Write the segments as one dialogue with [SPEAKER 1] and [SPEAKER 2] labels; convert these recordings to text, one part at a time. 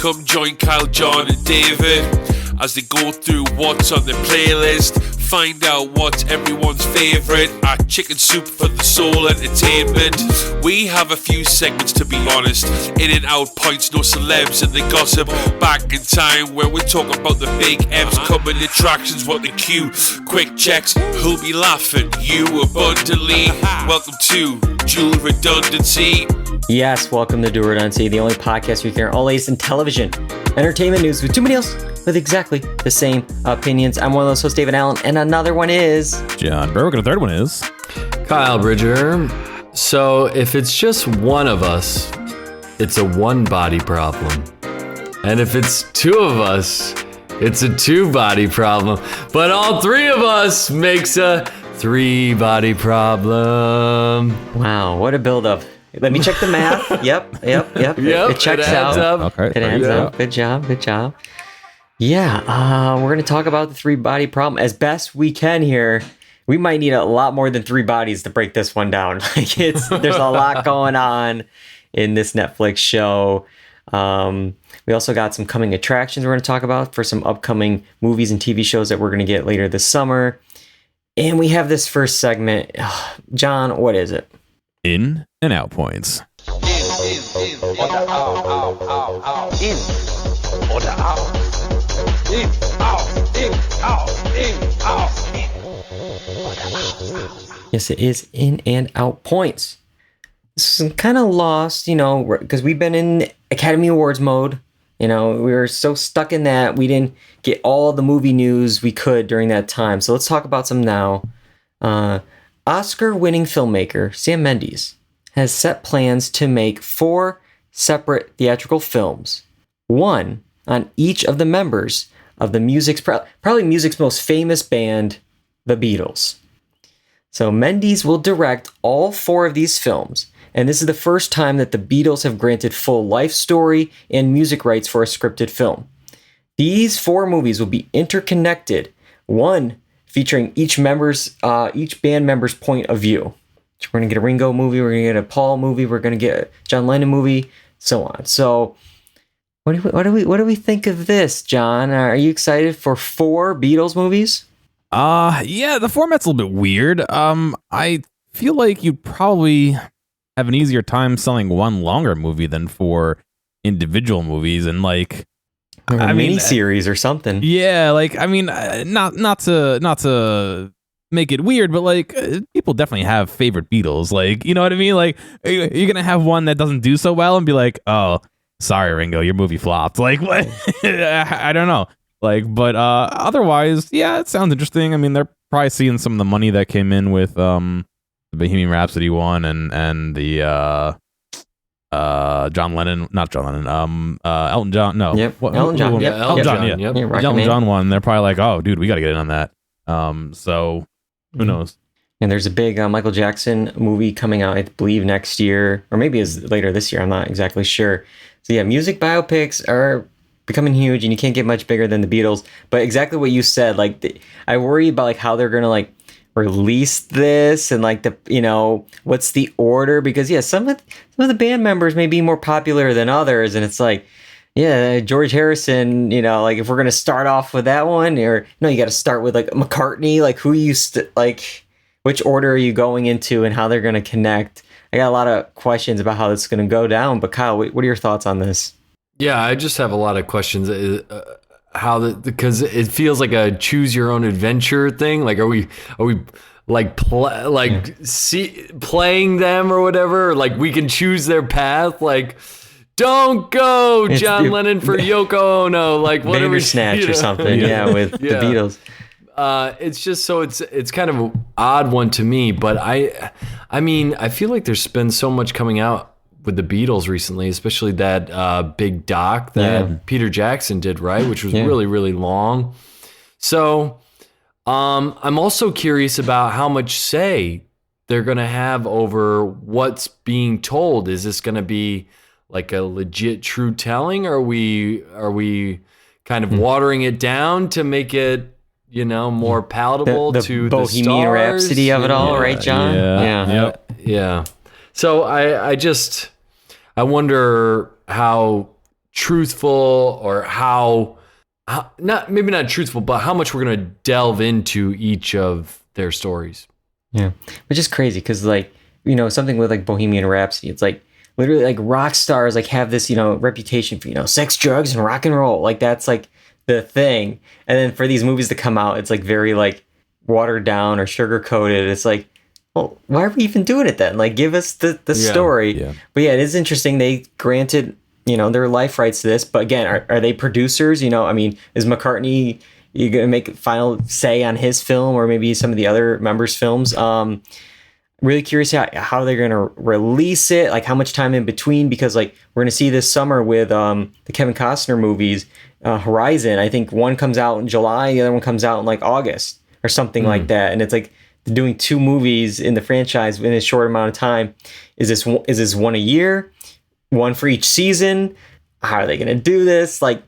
[SPEAKER 1] Come join Kyle, John and David as they go through what's on the playlist. Find out what's everyone's favourite at Chicken Soup for the Soul Entertainment. We have a few segments, to be honest. In and out points, no celebs and the gossip. Back in time where we're talking about the big M's, coming attractions, what the cue. Quick checks, who'll be laughing? You abundantly. Welcome to Dual Redundancy.
[SPEAKER 2] Yes, welcome to Dual Redundancy, the only podcast you hear all latest in television, entertainment news with too many else with exactly the same opinions. I'm one of those hosts, David Allen, and another one is
[SPEAKER 3] John Berwick, and the third one is
[SPEAKER 4] Kyle Bridger. So if it's just one of us, it's a one body problem. And if it's two of us, it's a two body problem. But all three of us makes a three body problem.
[SPEAKER 2] Wow, what a build-up. Let me check the math. Yep. It checks out.
[SPEAKER 3] Okay.
[SPEAKER 2] It adds up. Good job. Yeah, we're going to talk about the three body problem as best we can here. We might need a lot more than three bodies to break this one down. There's a lot going on in this Netflix show. We also got some coming attractions we're going to talk about for some upcoming movies and TV shows that we're going to get later this summer. And we have this first segment. John, what is it?
[SPEAKER 3] In and out points.
[SPEAKER 5] In or out. In or out. In, out.
[SPEAKER 2] Yes, it is in and out points. This is kind of lost, because we've been in Academy Awards mode. We were so stuck in that we didn't get all the movie news we could during that time. So let's talk about some now. Oscar-winning filmmaker Sam Mendes has set plans to make 4 separate theatrical films, one on each of the members of the probably music's most famous band, the Beatles. So Mendes will direct all 4 of these films, and this is the first time that the Beatles have granted full life story and music rights for a scripted film. These 4 movies will be interconnected, one featuring each band member's point of view. So we're going to get a Ringo movie, we're going to get a Paul movie, we're going to get a John Lennon movie, so on. So what do we think of this, John? Are you excited for 4 Beatles movies?
[SPEAKER 3] Yeah, the format's a little bit weird. I feel like you'd probably have an easier time selling one longer movie than 4 individual movies, and
[SPEAKER 2] a mini series or something.
[SPEAKER 3] Yeah, not to make it weird, but people definitely have favorite Beatles. You know what I mean? You're gonna have one that doesn't do so well and be like, oh, sorry, Ringo, your movie flopped. What? I don't know. But otherwise, yeah, it sounds interesting. I mean, they're probably seeing some of the money that came in with the Bohemian Rhapsody one and the Elton John. No.
[SPEAKER 2] Yep. Elton John.
[SPEAKER 3] Yep. Elton John. Yeah.
[SPEAKER 2] Yep.
[SPEAKER 3] The Elton John one. They're probably like, oh, dude, we got to get in on that. So who knows?
[SPEAKER 2] And there's a big Michael Jackson movie coming out, I believe, next year, or maybe it's later this year. I'm not exactly sure. So yeah, music biopics are becoming huge, and you can't get much bigger than the Beatles. But exactly what you said, I worry about how they're gonna release this and what's the order, because some of the band members may be more popular than others, and it's George Harrison, if we're gonna start off with that one, or no, you got to start with McCartney, who you which order are you going into and how they're gonna connect. I got a lot of questions about how it's gonna go down, but Kyle, what are your thoughts on this?
[SPEAKER 4] Yeah, I just have a lot of questions. Because it feels like a choose your own adventure thing. Are we playing them or whatever? We can choose their path. Don't go John Lennon for Yoko Ono. Whatever.
[SPEAKER 2] Bandersnatch or something. Yeah, with the Beatles.
[SPEAKER 4] It's just it's kind of an odd one to me. But I mean, I feel like there's been so much coming out with the Beatles recently, especially that big doc that Peter Jackson did, right? Which was really, really long. So I'm also curious about how much say they're going to have over what's being told. Is this going to be a legit true telling? Or are we kind of watering it down to make it, more palatable to the
[SPEAKER 2] Bohemian Rhapsody of it all, right, John?
[SPEAKER 4] Yeah. So I wonder how truthful or how not maybe not truthful, but how much we're going to delve into each of their stories.
[SPEAKER 2] Yeah, which is crazy because, like, you know, something with like Bohemian Rhapsody, it's like literally like rock stars like have this, you know, reputation for, you know, sex, drugs, and rock and roll. Like that's like the thing. And then for these movies to come out, it's like very like watered down or sugar coated. It's like, well, why are we even doing it then? Like, give us the story.
[SPEAKER 3] yeah.
[SPEAKER 2] But yeah, it is interesting. They granted, you know, their life rights to this. But again, are they producers? You know, I mean, is McCartney, you gonna make a final say on his film or maybe some of the other members' films? Really curious how they're gonna release it, like how much time in between, because like we're gonna see this summer with the Kevin Costner movies, Horizon. I think one comes out in July, the other one comes out in like August or something like that, and it's like they're doing 2 movies in the franchise in a short amount of time. Is this one a year, one for each season? How are they gonna do this? Like,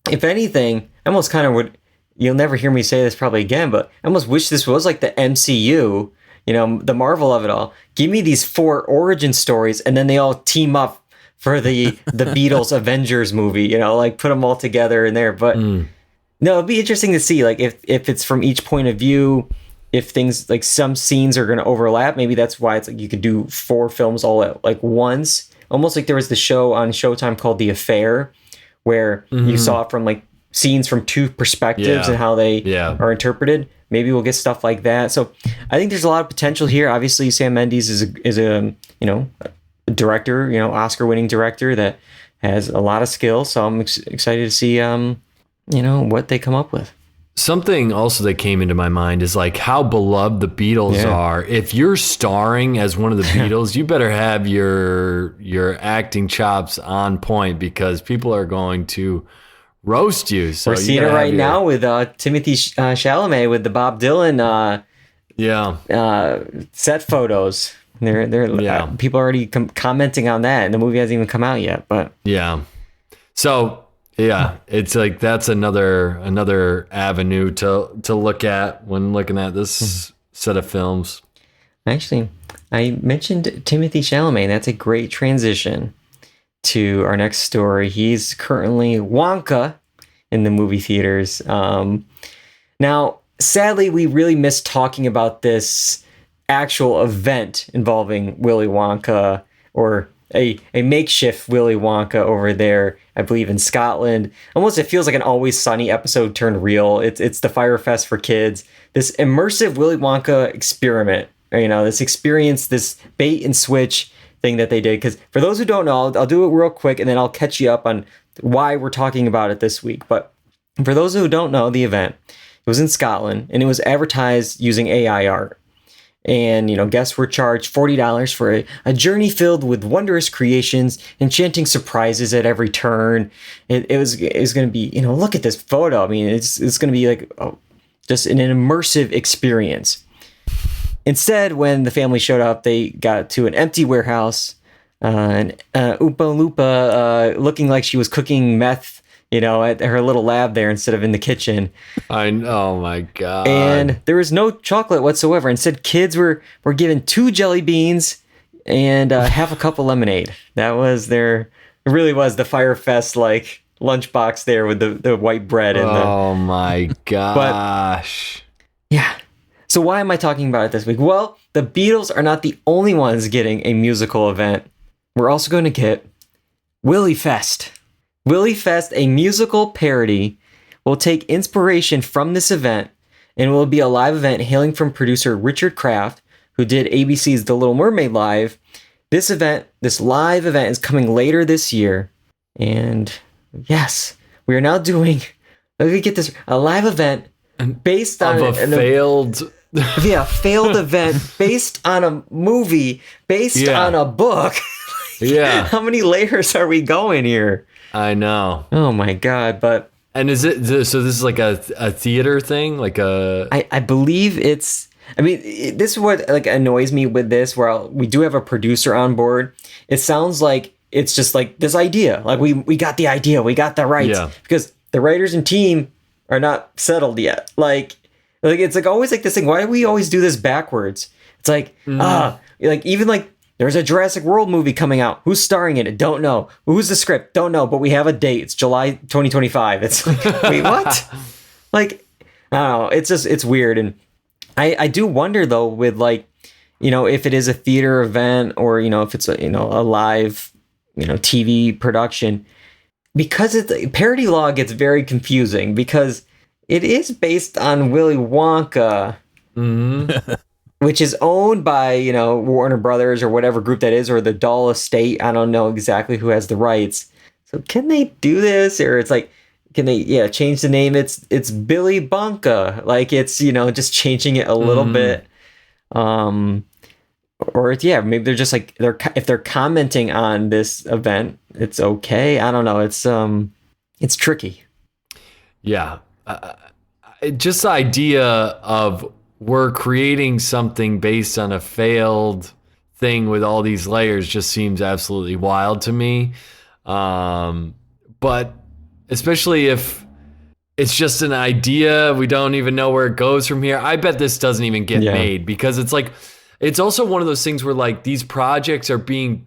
[SPEAKER 2] if anything, I almost kind of would. You'll never hear me say this probably again, but I almost wish this was like the MCU, you know, the Marvel of it all. Give me these 4 origin stories, and then they all team up for the Beatles Avengers movie, you know, like put them all together in there. But no, it'd be interesting to see, like, if it's from each point of view, if things like some scenes are going to overlap. Maybe that's why it's like you could do 4 films all at like once. Almost like there was the show on Showtime called The Affair, where you saw it from like scenes from 2 perspectives and how they are interpreted. Maybe we'll get stuff like that. So I think there's a lot of potential here. Obviously, Sam Mendes is a you know, a director, you know, Oscar-winning director that has a lot of skill. So I'm excited to see you know, what they come up with.
[SPEAKER 4] Something also that came into my mind is like how beloved the Beatles are. If you're starring as one of the Beatles, you better have your acting chops on point, because people are going to roast you. So
[SPEAKER 2] we're seeing it right now with Timothy Chalamet with the Bob Dylan set photos. They're people are already commenting on that, and the movie hasn't even come out yet. But
[SPEAKER 4] so it's like that's another avenue to look at when looking at this set of films. Actually,
[SPEAKER 2] I mentioned Timothy Chalamet. That's a great transition to our next story. He's currently Wonka in the movie theaters. Now, sadly, we really missed talking about this actual event involving Willy Wonka, or a makeshift Willy Wonka over there, I believe in Scotland. Almost it feels like an Always Sunny episode turned real. It's the Fire Fest for kids. This immersive Willy Wonka experiment, you know, this experience, this bait and switch thing that they did. Because for those who don't know, I'll do it real quick and then I'll catch you up on why we're talking about it this week. But for those who don't know the event, it was in Scotland and it was advertised using AI art. And, you know, guests were charged $40 for a journey filled with wondrous creations, enchanting surprises at every turn. It was going to be, you know, look at this photo. I mean, it's going to be like just an immersive experience. Instead, when the family showed up, they got to an empty warehouse, and Oompa Loompa looking like she was cooking meth, you know, at her little lab there instead of in the kitchen.
[SPEAKER 4] I know, oh my God.
[SPEAKER 2] And there was no chocolate whatsoever. Instead, kids were given 2 jelly beans and half a cup of lemonade. That was it really was the Fire Fest like lunchbox there with the white bread. And
[SPEAKER 4] oh my gosh.
[SPEAKER 2] But, yeah. So why am I talking about it this week? Well, the Beatles are not the only ones getting a musical event. We're also going to get Willy Fest. Willy Fest, a musical parody, will take inspiration from this event and will be a live event hailing from producer Richard Kraft, who did ABC's The Little Mermaid Live. This live event is coming later this year. And yes, we are now doing, let me get this, a live event based on
[SPEAKER 4] a failed
[SPEAKER 2] event based on a movie, based on a book. How many layers are we going here?
[SPEAKER 4] I know.
[SPEAKER 2] Oh my God. But
[SPEAKER 4] and is it so this is like a theater thing, like a
[SPEAKER 2] I believe it's, I mean, this is what like annoys me with this, where we do have a producer on board. It sounds like it's just like this idea, like we got the idea, we got the rights, because the writers and team are not settled yet. Like it's like always like this thing, why do we always do this backwards? It's like like even like there's a Jurassic World movie coming out. Who's starring in it? Don't know. Who's the script? Don't know, but we have a date. It's July 2025. It's like, wait, what? Like, I don't know. It's weird. And I do wonder though, with like, if it is a theater event or, if it's a live, TV production, because parody law gets very confusing because it is based on Willy Wonka, which is owned by, Warner Brothers or whatever group that is, or the Dahl estate. I don't know exactly who has the rights. So can they do this? Or it's like, can they, change the name? It's Billy Bunka. Like it's, just changing it a little bit. Or maybe they're just like, if they're commenting on this event, it's okay. I don't know. It's tricky.
[SPEAKER 4] Yeah. Just the idea of we're creating something based on a failed thing with all these layers just seems absolutely wild to me. But especially if it's just an idea, we don't even know where it goes from here. I bet this doesn't even get made because it's like, it's also one of those things where like these projects are being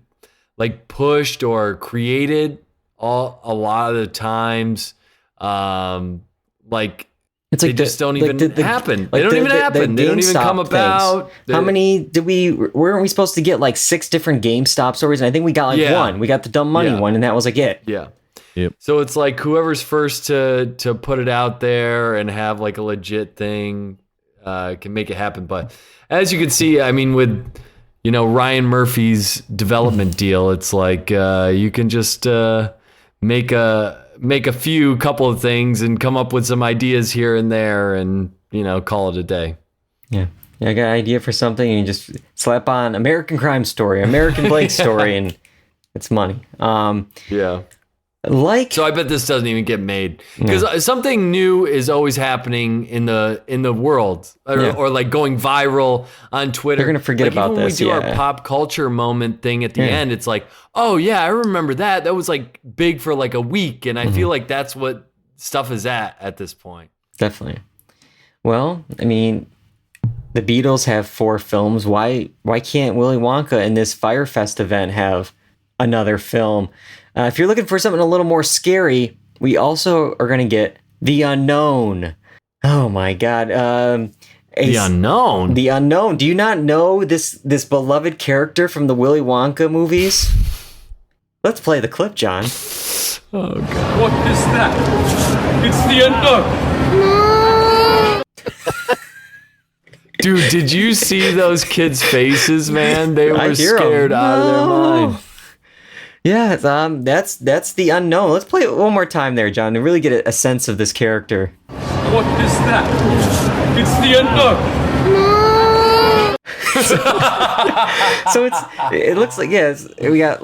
[SPEAKER 4] like pushed or created a lot of the times. Like it's like they just don't even happen. They don't even happen. They don't even come about.
[SPEAKER 2] How many weren't we supposed to get like 6 different GameStop stories? And I think we got like one. We got the dumb money one, and that was like it.
[SPEAKER 4] Yeah. Yep. So it's like whoever's first to put it out there and have like a legit thing can make it happen. But as you can see, I mean, with Ryan Murphy's development deal, it's like you can just make a couple of things and come up with some ideas here and there, and call it a day.
[SPEAKER 2] Yeah, I got an idea for something, and you just slap on American Crime Story, American Blake Story, and it's money.
[SPEAKER 4] Yeah. So I bet this doesn't even get made because something new is always happening in the world or like going viral on Twitter.
[SPEAKER 2] They're gonna forget
[SPEAKER 4] like
[SPEAKER 2] about
[SPEAKER 4] even
[SPEAKER 2] this.
[SPEAKER 4] When we do our pop culture moment thing at the end, it's like, oh yeah, I remember that. That was like big for like a week, and I feel like that's what stuff is at this point.
[SPEAKER 2] Definitely. Well, I mean, the Beatles have 4 films. Why can't Willy Wonka in this Firefest event have another film? If you're looking for something a little more scary, we also are going to get The Unknown. Oh my God.
[SPEAKER 4] The Unknown?
[SPEAKER 2] The Unknown. Do you not know this beloved character from the Willy Wonka movies? Let's play the clip, John.
[SPEAKER 4] Oh God.
[SPEAKER 1] What is that? It's The Unknown.
[SPEAKER 4] Dude, did you see those kids' faces, man? They were scared out of their mind.
[SPEAKER 2] Yeah, that's The Unknown. Let's play it one more time there, John, to really get a sense of this character.
[SPEAKER 1] What is that? It's The Unknown.
[SPEAKER 2] So it looks like we got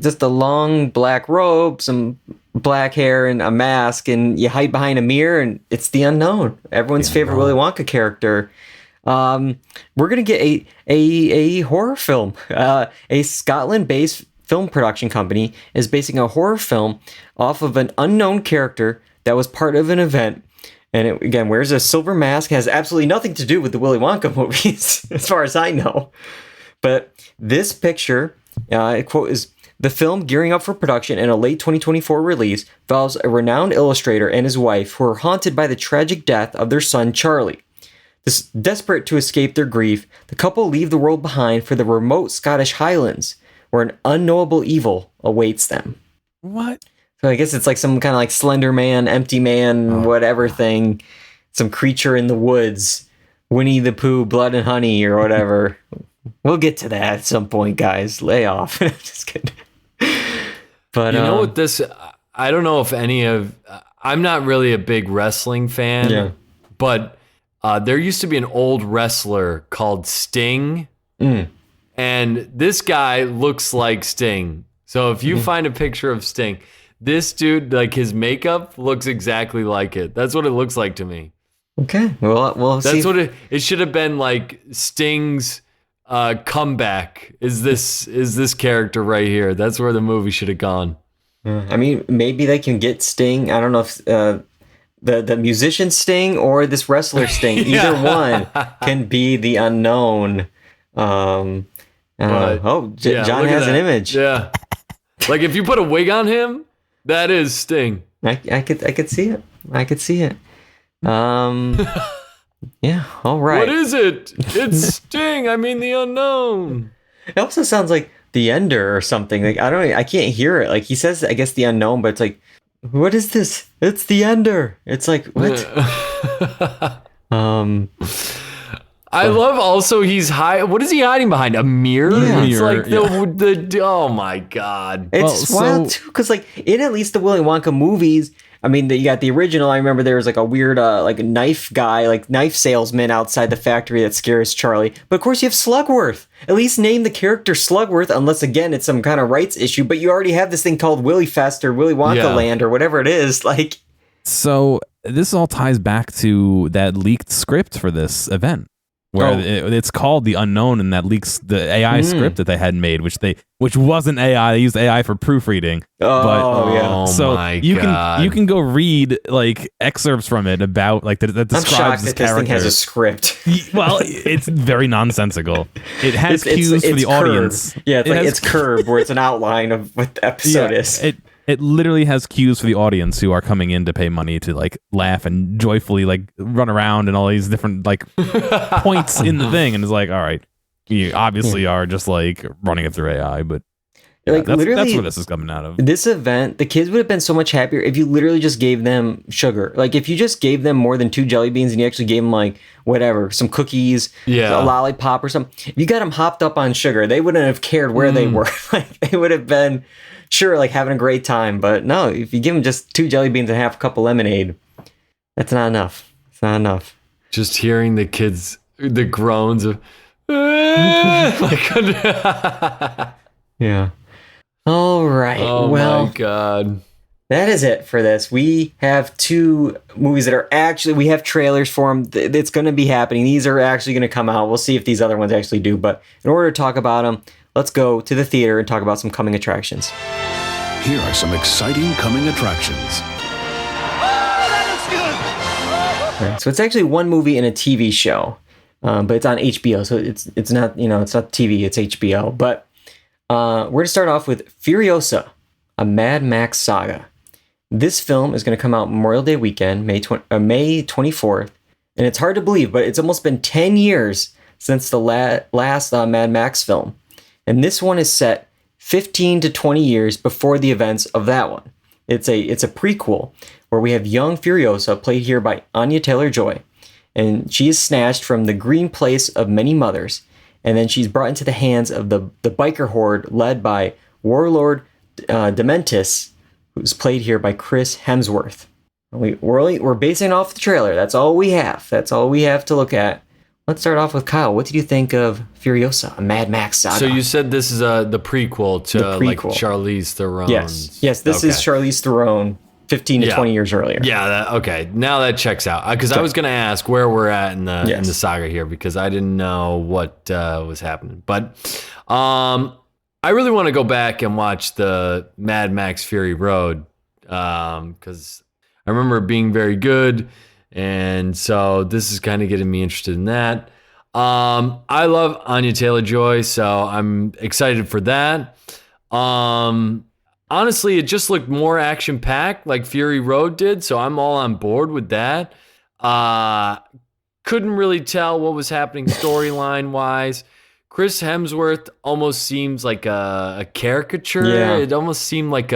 [SPEAKER 2] just a long black robe, some black hair, and a mask, and you hide behind a mirror, and it's The Unknown, everyone's favorite Willy Wonka character. We're gonna get a horror film. A Scotland-based film production company is basing a horror film off of an unknown character that was part of an event, and it, again, wears a silver mask. Has absolutely nothing to do with the Willy Wonka movies, as far as I know. But this picture, quote, is the film gearing up for production and a late 2024 release follows a renowned illustrator and his wife who are haunted by the tragic death of their son Charlie. Desperate to escape their grief, the couple leave the world behind for the remote Scottish Highlands, where an unknowable evil awaits them.
[SPEAKER 3] What?
[SPEAKER 2] So I guess it's like some kind of like Slender Man, Empty Man, whatever thing. Some creature in the woods. Winnie the Pooh, Blood and Honey, or whatever. We'll get to that at some point, guys. Lay off. Just kidding. But
[SPEAKER 4] you know what this... I don't know if any of... I'm not really a big wrestling fan, but there used to be an old wrestler called Sting. And this guy looks like Sting. So if you find a picture of Sting, this dude, like his makeup looks exactly like it. That's what it looks like to me.
[SPEAKER 2] Okay. Well,
[SPEAKER 4] that's what it should have been, like Sting's comeback is this character right here. That's where the movie should have gone.
[SPEAKER 2] I mean, maybe they can get Sting. I don't know if the musician Sting or this wrestler Sting, either one can be The Unknown.
[SPEAKER 4] But,
[SPEAKER 2] John
[SPEAKER 4] look at
[SPEAKER 2] has an
[SPEAKER 4] that.
[SPEAKER 2] image.
[SPEAKER 4] Yeah. Like if you put a wig on him, that is Sting.
[SPEAKER 2] I could see it. I could see it. Yeah. All right.
[SPEAKER 4] What is it? It's Sting. I mean the unknown.
[SPEAKER 2] It also sounds like the Ender or something. Like I can't hear it. Like he says, I guess the unknown, but it's like, what is this? It's the Ender. It's like what?
[SPEAKER 4] I love also he's what is he hiding behind? A mirror?
[SPEAKER 2] Yeah.
[SPEAKER 4] It's like
[SPEAKER 3] Mirror,
[SPEAKER 4] the oh my god.
[SPEAKER 2] It's wild too, because like in at least the Willy Wonka movies, I mean, you got the original. I remember there was like a weird like a knife guy, like knife salesman outside the factory that scares Charlie. But of course you have Slugworth. At least name the character Slugworth, unless again it's some kind of rights issue. But you already have this thing called Willy Fest or Willy Wonka Land or whatever it is. Like,
[SPEAKER 3] So this all ties back to that leaked script for this event, where it's called The Unknown, and that leaks the AI script that they had made, which wasn't AI. They used AI for proofreading.
[SPEAKER 2] Yeah.
[SPEAKER 3] So
[SPEAKER 4] my
[SPEAKER 3] you
[SPEAKER 4] God.
[SPEAKER 3] can go read like excerpts from it about like that
[SPEAKER 2] I'm
[SPEAKER 3] describes
[SPEAKER 2] shocked
[SPEAKER 3] this
[SPEAKER 2] that this thing
[SPEAKER 3] character.
[SPEAKER 2] has a script.
[SPEAKER 3] Well, it's very nonsensical. It has cues for the
[SPEAKER 2] Curb.
[SPEAKER 3] audience.
[SPEAKER 2] Yeah, it's
[SPEAKER 3] has
[SPEAKER 2] it's Curb, where it's an outline of what the episode is.
[SPEAKER 3] It literally has cues for the audience who are coming in to pay money to like laugh and joyfully like run around and all these different like points in the thing, and it's like, all right, you obviously are just like running it through AI, but
[SPEAKER 2] Like
[SPEAKER 3] that's
[SPEAKER 2] literally,
[SPEAKER 3] where this is coming out of.
[SPEAKER 2] this event, the kids would have been so much happier if you literally just gave them sugar. Like if you just gave them more than 2 jelly beans and you actually gave them like whatever, some cookies, a lollipop or something. If you got them hopped up on sugar, they wouldn't have cared where they were. Like they would have been sure like having a great time. But no, if you give them just 2 jelly beans and half a cup of lemonade, that's not enough. It's not enough.
[SPEAKER 4] Just hearing the kids, the groans of
[SPEAKER 2] Yeah. All right.
[SPEAKER 4] oh
[SPEAKER 2] well,
[SPEAKER 4] my god.
[SPEAKER 2] that is it for this. We have 2 movies that are actually, we have trailers for them. It's going to be happening. These are actually going to come out. We'll see if these other ones actually do. But in order to talk about them, let's go to the theater and talk about some coming attractions.
[SPEAKER 6] Here are some exciting coming attractions.
[SPEAKER 2] All right, so it's actually one movie and a TV show, but it's on HBO. So it's not, it's not TV, it's HBO. But we're going to start off with Furiosa, a Mad Max Saga. This film is going to come out Memorial Day weekend, May 24th. And it's hard to believe, but it's almost been 10 years since the last Mad Max film. And this one is set 15 to 20 years before the events of that one. It's a prequel where we have young Furiosa, played here by Anya Taylor-Joy. And she is snatched from the green place of many mothers. And then she's brought into the hands of the biker horde led by Warlord Dementis, who's played here by Chris Hemsworth. We're basing it off the trailer. That's all we have. That's all we have to look at. Let's start off with Kyle. What did you think of Furiosa, a Mad Max Saga?
[SPEAKER 4] So you said this is the prequel to like Charlize Theron.
[SPEAKER 2] Yes, this is Charlize Theron 15 to 20 years earlier.
[SPEAKER 4] Yeah, okay. Now that checks out. Because I was going to ask where we're at in the saga here, because I didn't know what was happening. But I really want to go back and watch the Mad Max Fury Road, because I remember it being very good. And so this is kind of getting me interested in that. I love Anya Taylor-Joy, so I'm excited for that. Honestly, it just looked more action-packed like Fury Road did, so I'm all on board with that. Couldn't really tell what was happening storyline-wise. Chris Hemsworth almost seems like a caricature.
[SPEAKER 2] Yeah.
[SPEAKER 4] It almost seemed like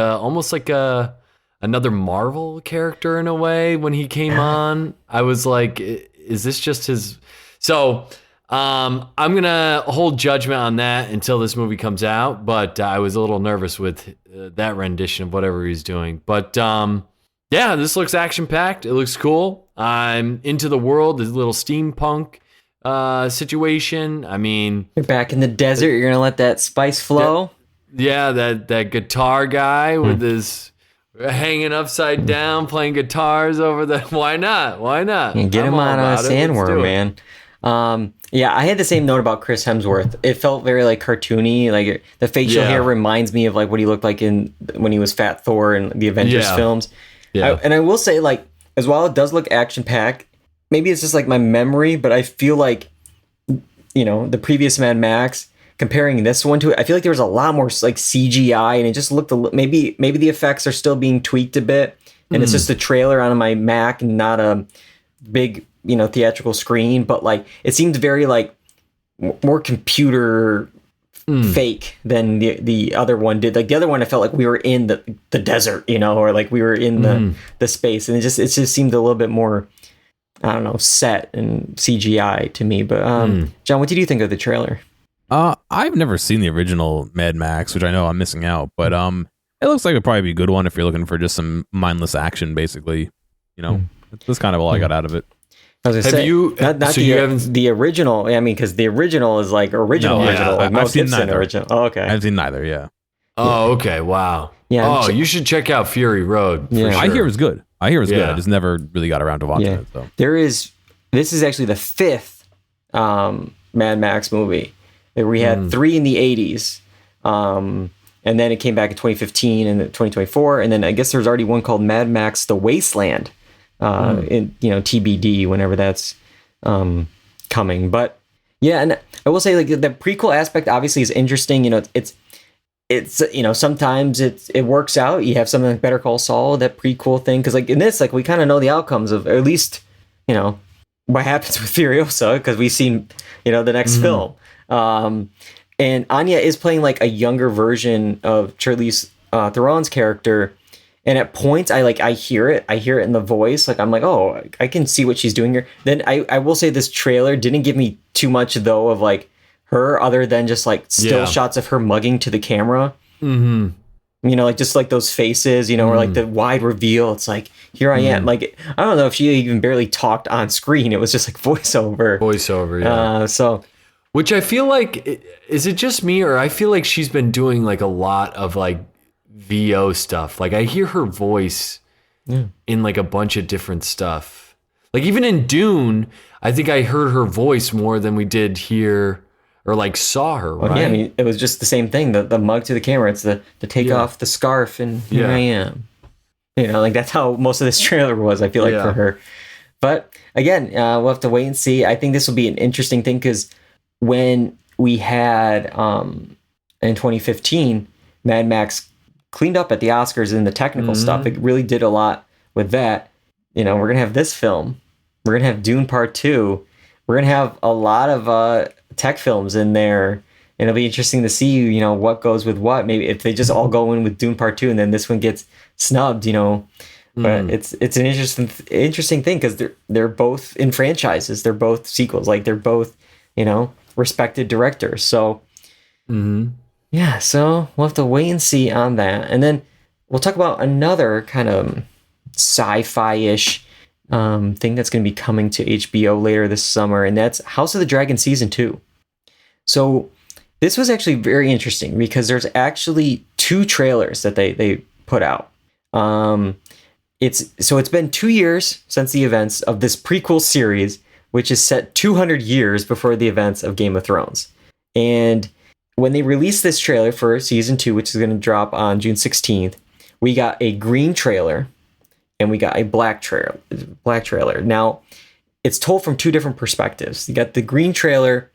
[SPEAKER 4] another Marvel character in a way when he came on. I was like, is this just his? So I'm going to hold judgment on that until this movie comes out. But I was a little nervous with that rendition of whatever he's doing. But yeah, this looks action-packed. It looks cool. I'm into the world, this little steampunk situation. I mean,
[SPEAKER 2] You're back in the desert. You're going to let that spice flow?
[SPEAKER 4] yeah, that guitar guy with his hanging upside down, playing guitars over the. Why not?
[SPEAKER 2] And get him on a sandworm, man. Yeah, I had the same note about Chris Hemsworth. It felt very like cartoony. Like the facial hair reminds me of like what he looked like when he was Fat Thor in the Avengers films.
[SPEAKER 4] Yeah.
[SPEAKER 2] And I will say, like, as while it does look action packed, maybe it's just like my memory, but I feel like the previous Mad Max comparing this one to it, I feel like there was a lot more like CGI, and it just looked maybe the effects are still being tweaked a bit, and it's just a trailer on my Mac and not a big theatrical screen, but like it seemed very like more computer fake than the other one did. Like the other one, I felt like we were in the desert, or like we were in the space, and it just seemed a little bit more, I don't know, set and CGI to me. But John, what did you think of the trailer?
[SPEAKER 3] I've never seen the original Mad Max, which I know I'm missing out, but it looks like it'd probably be a good one if you're looking for just some mindless action, basically. That's kind of all I got out of it.
[SPEAKER 2] I was gonna say, not the original. I mean, because the original is like original. Like
[SPEAKER 3] I've seen neither.
[SPEAKER 2] Original. Oh, okay.
[SPEAKER 3] I've seen neither. Yeah.
[SPEAKER 4] Oh, okay. Wow.
[SPEAKER 2] Yeah.
[SPEAKER 4] Oh, you should check out Fury Road.
[SPEAKER 2] Yeah.
[SPEAKER 4] Sure.
[SPEAKER 3] I hear it's good. Good. I just never really got around to watching it. So
[SPEAKER 2] This is actually the 5th Mad Max movie. We had 3 in the 80s, and then it came back in 2015 and 2024, and then I guess there's already one called Mad Max: The Wasteland. In TBD whenever that's coming. But yeah, and I will say like the prequel aspect obviously is interesting. It's sometimes it works out. You have something like Better Call Saul, that prequel thing, because like in this, like we kind of know the outcomes of, or at least what happens with Furiosa, because we've seen the next film. And Anya is playing like a younger version of Charlize Theron's character. And at points, I hear it in the voice. Like, I'm like, oh, I can see what she's doing here. Then I will say this trailer didn't give me too much, though, of like her, other than just like still shots of her mugging to the camera. Mm-hmm. Like just like those faces, or like the wide reveal. It's like, here I am. Like, I don't know if she even barely talked on screen. It was just like voiceover.
[SPEAKER 4] Yeah. Which I feel like, is it just me, or I feel like she's been doing like a lot of like VO stuff. Like I hear her voice in like a bunch of different stuff. Like even in Dune, I think I heard her voice more than we did hear or like saw her. Right?
[SPEAKER 2] Yeah, I mean, it was just the same thing. The mug to the camera. It's the take off the scarf and here I am. Like that's how most of this trailer was, I feel like, for her. But again, we'll have to wait and see. I think this will be an interesting thing, because when we had in 2015 Mad Max cleaned up at the Oscars in the technical stuff. It really did a lot with that. We're going to have this film. We're going to have Dune Part 2. We're going to have a lot of tech films in there. And it'll be interesting to see, what goes with what. Maybe if they just all go in with Dune Part 2 and then this one gets snubbed, But it's an interesting thing, because they're both in franchises. They're both sequels. Like they're both, respected directors. So yeah, so we'll have to wait and see on that. And then we'll talk about another kind of sci-fi-ish thing that's going to be coming to HBO later this summer, and that's House of the Dragon Season 2. So this was actually very interesting, because there's actually 2 trailers that they put out. It's been 2 years since the events of this prequel series, which is set 200 years before the events of Game of Thrones. And when they released this trailer for season 2, which is going to drop on June 16th, we got a green trailer and we got a black trailer. Now, it's told from 2 different perspectives. You got the green trailer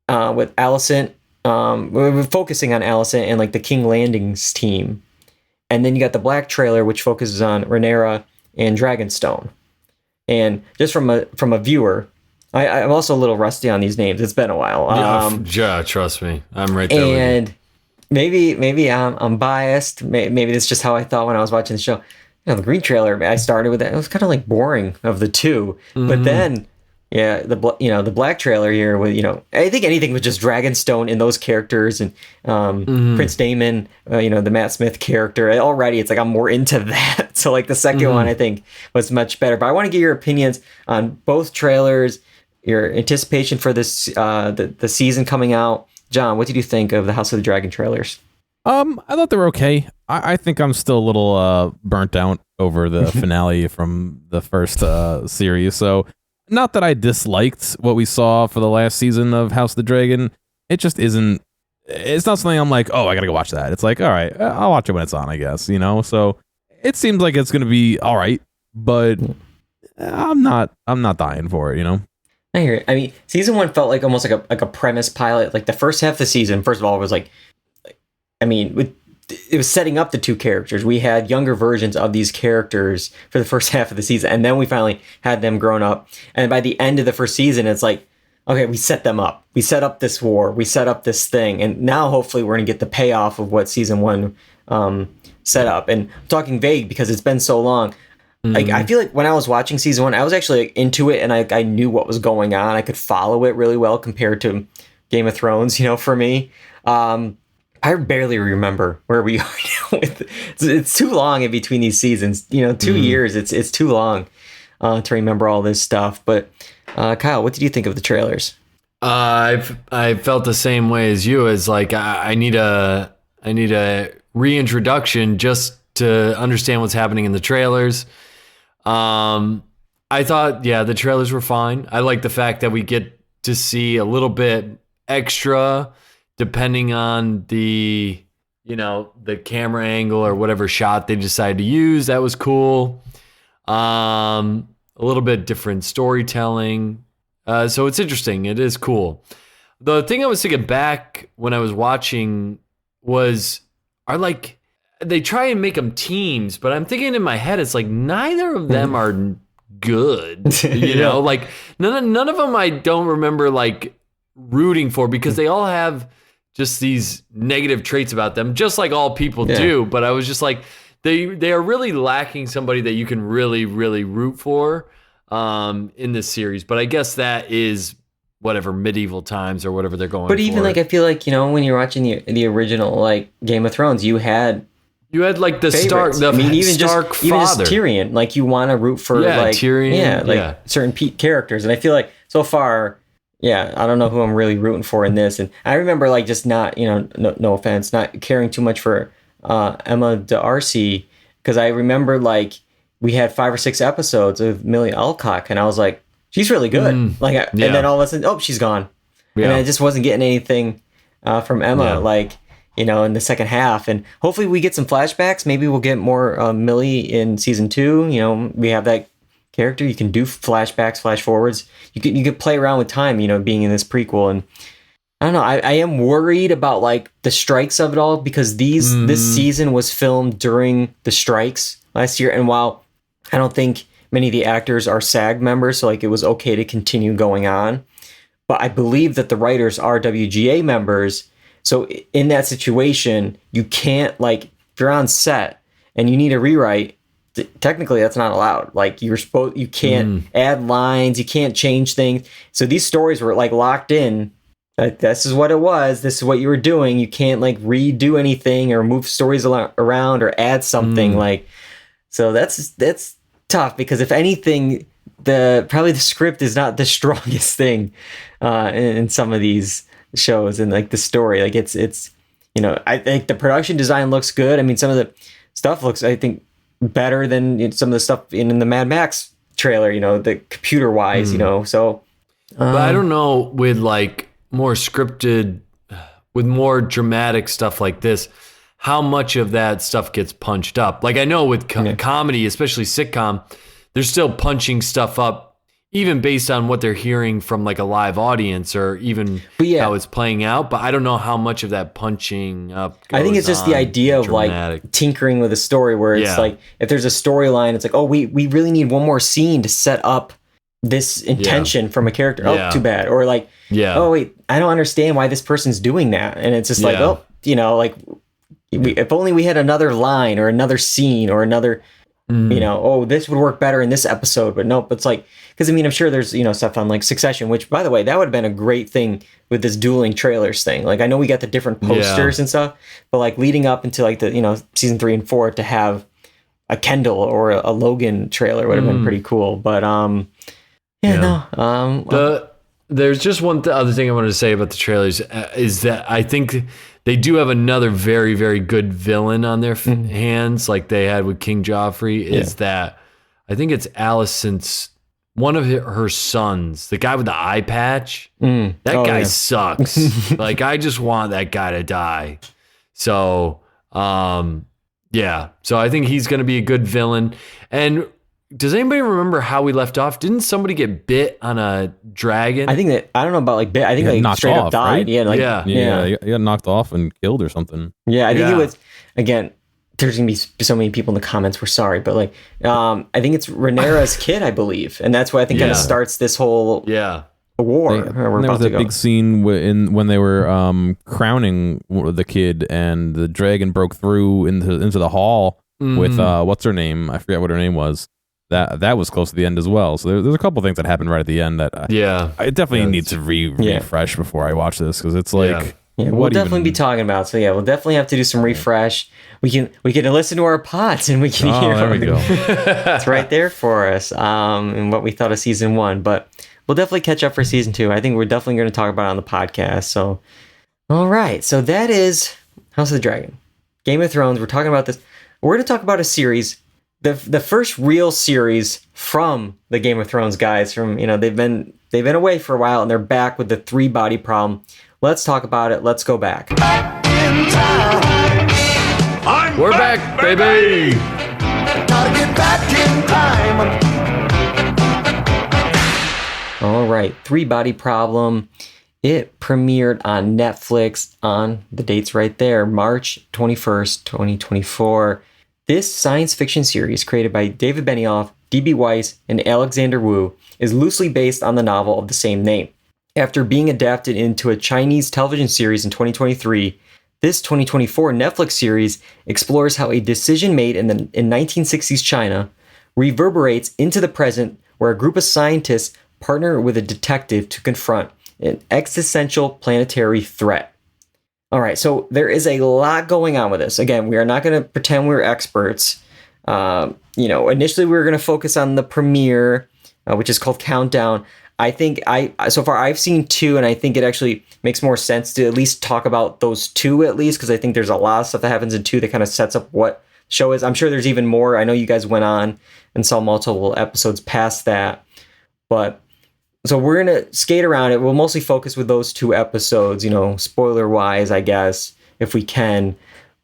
[SPEAKER 2] with Alicent, we're focusing on Alicent and like the King Landing's team. And then you got the black trailer, which focuses on Rhaenyra and Dragonstone. And just from a viewer, I'm also a little rusty on these names. It's been a while.
[SPEAKER 4] Yeah, trust me, I'm right there.
[SPEAKER 2] And maybe I'm biased. Maybe that's just how I thought when I was watching the show. The green trailer, I started with that. It was kind of like boring of the 2, but then the black trailer here with I think anything with just Dragonstone and those characters and Prince Daemon, the Matt Smith character. Already, it's like I'm more into that. So like the second one, I think, was much better. But I want to get your opinions on both trailers, your anticipation for this the season coming out. John, what did you think of the House of the Dragon trailers?
[SPEAKER 3] I thought they were okay. I think I'm still a little burnt out over the finale from the first series. So not that I disliked what we saw for the last season of House of the Dragon. It just isn't. It's not something I'm like, oh, I gotta go watch that. It's like, all right, I'll watch it when it's on, I guess. So it seems like it's gonna be all right, but I'm not dying for it.
[SPEAKER 2] I hear it. I mean, season 1 felt like almost like a premise pilot. Like the first half of the season, first of all, was like, I mean, it was setting up the two characters. We had younger versions of these characters for the first half of the season, and then we finally had them grown up. And by the end of the first season, it's like, okay, we set them up. We set up this war. We set up this thing, and now hopefully we're gonna get the payoff of what season 1 set up. And I'm talking vague because it's been so long. Like I feel like when I was watching season 1, I was actually like, into it, and I knew what was going on. I could follow it really well compared to Game of Thrones. For me, I barely remember where we are now. It's too long in between these seasons. 2 years. It's too long to remember all this stuff. But Kyle, what did you think of the trailers?
[SPEAKER 4] I felt the same way as you. As like I need a reintroduction just to understand what's happening in the trailers. I thought, the trailers were fine. I like the fact that we get to see a little bit extra depending on the camera angle or whatever shot they decide to use. That was cool. A little bit different storytelling. So it's interesting. It is cool. The thing I was thinking back when I was watching was, they try and make them teams, but I'm thinking in my head, it's like neither of them are good. Like none of them I don't remember like rooting for, because they all have just these negative traits about them, just like all people do. But I was just like, they are really lacking somebody that you can really, really root for in this series. But I guess that is whatever medieval times or whatever they're going for.
[SPEAKER 2] But even like, I feel like, when you're watching the original like Game of Thrones, you had
[SPEAKER 4] like the
[SPEAKER 2] favorites.
[SPEAKER 4] Stark,
[SPEAKER 2] even
[SPEAKER 4] Stark
[SPEAKER 2] just
[SPEAKER 4] father.
[SPEAKER 2] Tyrion, like you want to root for
[SPEAKER 4] Tyrion,
[SPEAKER 2] certain characters. And I feel like so far, I don't know who I'm really rooting for in this. And I remember like just not, no offense, not caring too much for Emma D'Arcy, because I remember like we had 5 or 6 episodes of Millie Alcock, and I was like, she's really good. And then all of a sudden, she's gone. And I just wasn't getting anything from Emma, in the second half. And hopefully we get some flashbacks. Maybe we'll get more Millie in season 2. We have that character. You can do flashbacks, flash forwards. You could play around with time, being in this prequel. And I don't know. I am worried about like the strikes of it all, because this season was filmed during the strikes last year. And while I don't think many of the actors are SAG members, so like it was okay to continue going on, but I believe that the writers are WGA members. So in that situation, you can't, like, if you're on set and you need a rewrite, technically that's not allowed. Like you can't add lines, you can't change things. So these stories were like locked in. Like, this is what it was. This is what you were doing. You can't like redo anything or move stories around or add something so that's tough, because if anything, probably the script is not the strongest thing in some of these shows, and like the story, like it's I think the production design looks good. I mean, some of the stuff looks, I think, better than some of the stuff in the Mad Max trailer, the computer wise, so
[SPEAKER 4] but I don't know, with like more scripted, with more dramatic stuff like this, how much of that stuff gets punched up. Like I know with comedy, especially sitcom, they're still punching stuff up, even based on what they're hearing from like a live audience, or even how it's playing out. But I don't know how much of that punching up goes. I think it's just
[SPEAKER 2] the idea of like tinkering with a story, where it's like, if there's a storyline, it's like, we really need one more scene to set up this intention from a character. Too bad. Or like, oh wait, I don't understand why this person's doing that. And it's just like, if only we had another line or another scene or another, this would work better in this episode. But nope, it's like, because I mean, I'm sure there's, stuff on like Succession, which, by the way, that would have been a great thing with this dueling trailers thing. Like, I know we got the different posters and stuff, but like leading up into like the, season 3 and 4, to have a Kendall or a Logan trailer would have been pretty cool. But,
[SPEAKER 4] there's just one other thing I wanted to say about the trailers, is that I think they do have another very, very good villain on their hands, like they had with King Joffrey. Is that I think it's Alicent's, one of her sons, the guy with the eye patch. That guy sucks. Like, I just want that guy to die. So, so I think he's going to be a good villain. And does anybody remember how we left off? Didn't somebody get bit on a dragon?
[SPEAKER 2] I think that I don't know about like bit. I think like
[SPEAKER 3] knocked
[SPEAKER 2] straight up
[SPEAKER 3] off,
[SPEAKER 2] died.
[SPEAKER 3] right?
[SPEAKER 2] Yeah, like
[SPEAKER 4] Yeah.
[SPEAKER 3] Yeah, you got knocked off and killed or something.
[SPEAKER 2] Yeah, I think
[SPEAKER 4] Yeah.
[SPEAKER 2] it was again. There's gonna be so many people in the comments. We're sorry, but like, I think it's Rhaenyra's kid, I believe, and that's what I think kind of
[SPEAKER 4] Yeah.
[SPEAKER 2] starts this whole
[SPEAKER 4] Yeah.
[SPEAKER 2] war.
[SPEAKER 3] There
[SPEAKER 2] we're
[SPEAKER 3] was
[SPEAKER 2] about
[SPEAKER 3] a
[SPEAKER 2] to go.
[SPEAKER 3] big scene when they were crowning the kid, and the dragon broke through into the hall with what's her name? I forget what her name was. That was close to the end as well. So there's a couple things that happened right at the end that I definitely need to refresh before I watch this, because it's like
[SPEAKER 2] we'll definitely be talking about. So yeah, we'll definitely have to do some refresh. We can listen to our pods and we can hear.
[SPEAKER 3] There we go.
[SPEAKER 2] It's right there for us. And what we thought of season 1, but we'll definitely catch up for season 2. I think we're definitely going to talk about it on the podcast. So, all right. So that is House of the Dragon, Game of Thrones. We're talking about this. We're going to talk about a series, the first real series from the Game of Thrones guys. From they've been away for a while and they're back with the 3-body problem. Let's talk about it. Let's go back.
[SPEAKER 4] We're back, baby.
[SPEAKER 7] Gotta get back in time.
[SPEAKER 2] All right, 3-body problem. It premiered on Netflix on the dates right there, March 21st, 2024. This science fiction series, created by David Benioff, D.B. Weiss, and Alexander Woo, is loosely based on the novel of the same name. After being adapted into a Chinese television series in 2023, this 2024 Netflix series explores how a decision made in 1960s China reverberates into the present, where a group of scientists partner with a detective to confront an existential planetary threat. All right, so there is a lot going on with this. Again, we are not going to pretend we're experts. Initially we were going to focus on the premiere, which is called Countdown. I think so far I've seen 2, and I think it actually makes more sense to at least talk about those 2 at least, because I think there's a lot of stuff that happens in 2 that kind of sets up what the show is. I'm sure there's even more. I know you guys went on and saw multiple episodes past that, but so we're going to skate around it. We'll mostly focus with those 2 episodes, spoiler wise, I guess, if we can.